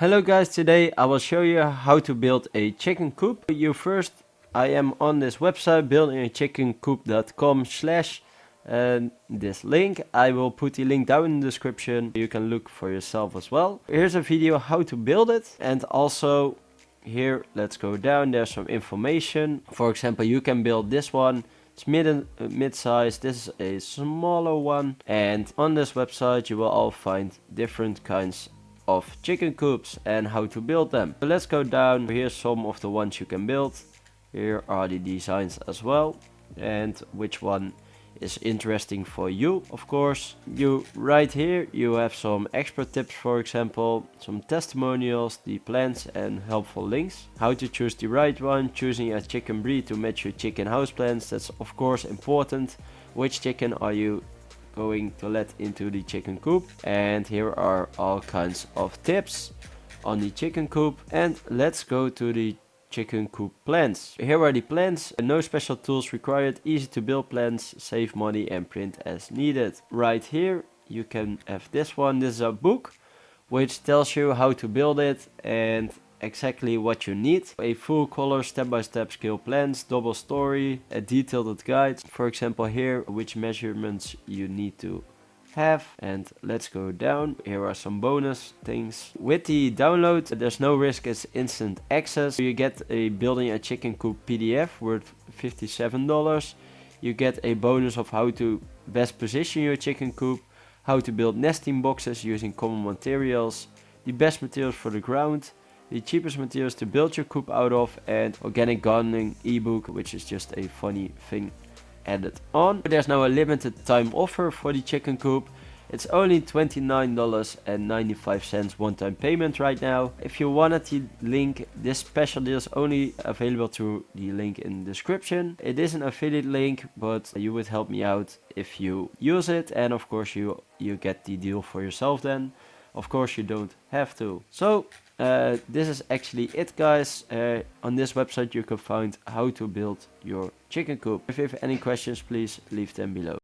Hello guys, today I will show you how to build a chicken coop. I am on this website buildingachickencoop.com/ this link. I will put the link down in the description. You can look for yourself as well. Here's a video how to build it, and also here, let's go down, there's some information. For example, you can build this one. It's mid-size, this is a smaller one, and on this website you will all find different kinds of chicken coops and how to build them. So let's go down. Here's some of the ones you can build. Here are the designs as well, and which one is interesting for you, of course. Right here you have some expert tips, for example, some testimonials, the plans and helpful links. How to choose the right one, choosing a chicken breed to match your chicken house plans. That's of course important. Which chicken are you going to let into the chicken coop? And here are all kinds of tips on the chicken coop. And let's go to the chicken coop plans. Here are the plans. No special tools required, easy to build plans, save money and print as needed. Right here you can have this one. This is a book which tells you how to build it and exactly what you need. A full color step-by-step scale plans, double story, a detailed guide, for example here, which measurements you need to have. And let's go down. Here are some bonus things. With the download, there's no risk, it's instant access. You get a building a chicken coop PDF worth $57. You get a bonus of how to best position your chicken coop, how to build nesting boxes using common materials, the best materials for the ground, the cheapest materials to build your coop out of, and organic gardening ebook, which is just a funny thing added on. There's now a limited time offer for the chicken coop. It's only $29.95 one-time payment right now. If you wanted the link, this special deal is only available through the link in the description. It is an affiliate link, but you would help me out if you use it, and of course you get the deal for yourself then. Of course you don't have to. So this is actually it, guys. On this website you can find how to build your chicken coop. If you have any questions, please leave them below.